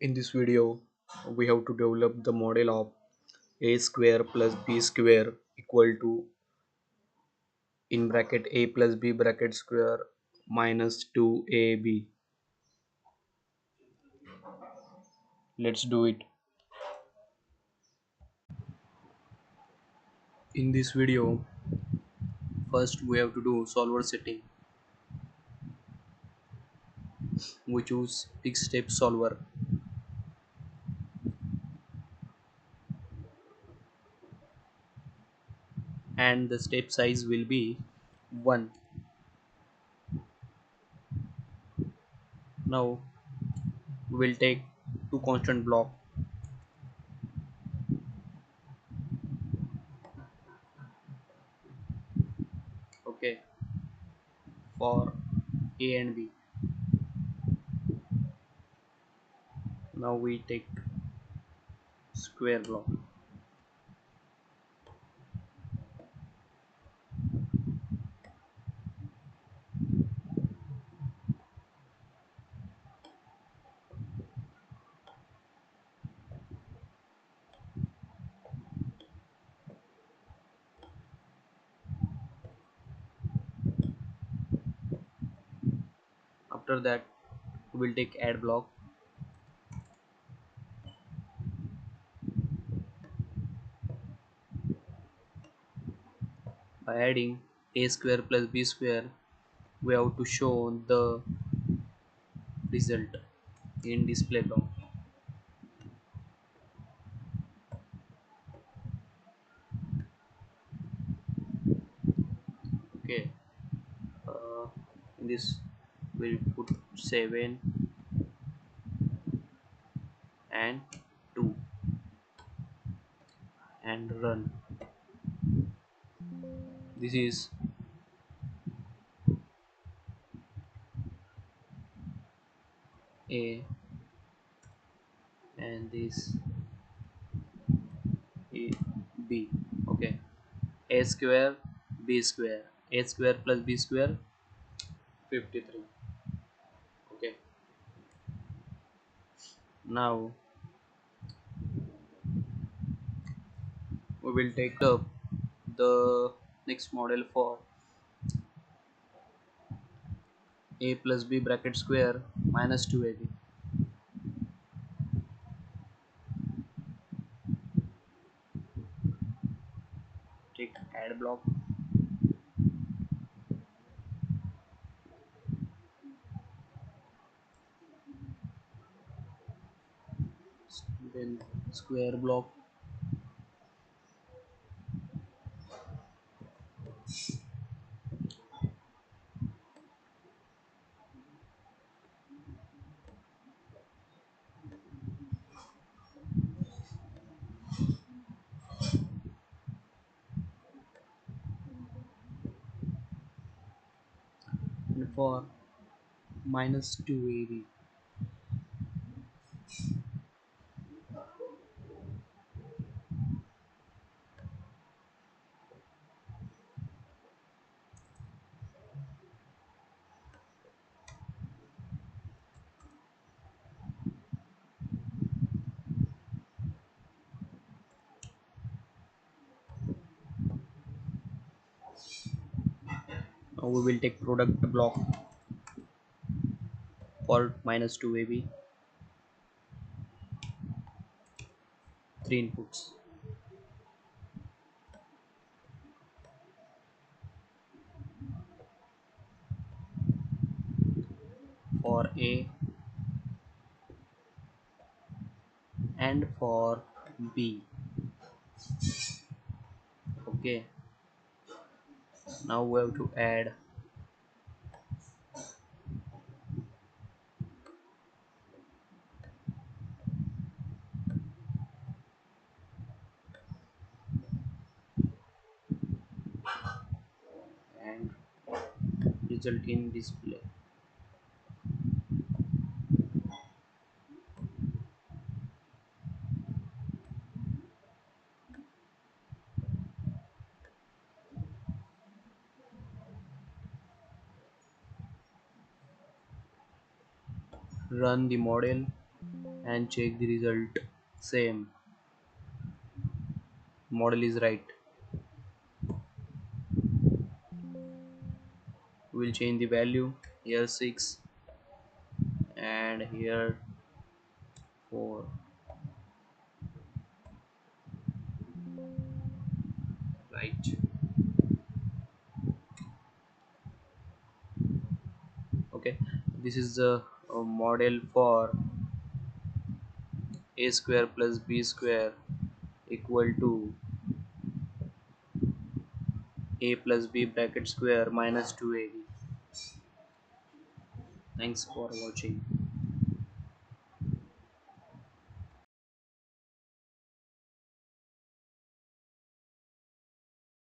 In this video, we have to develop the model of a square plus b square equal to in bracket a plus b bracket square minus 2ab. Let's do it. In this video, first we have to do solver setting. We choose fixed step solver and the step size will be 1. Now we will take two constant block. Okay, for a and b. Now we take square block. After that we will take add block. By adding a square plus b square, we have to show the result in display block. Okay, in this we'll put 7 and 2 and run. This is a and this a b. Okay, a square b square, a square plus b square 53. Okay, now we will take up the next model for a plus b bracket square minus 2ab. Take add block. Then square block. And for minus 2ab, now we will take product block for minus 2ab, 3 inputs. For a and for b. Okay, now we have to add and result in display. Run the model and check the result. Same, model is right. We'll change the value here 6 and here 4. Right. Okay, this is the model for a square plus b square equal to a plus b bracket square minus 2ab. Thanks for watching.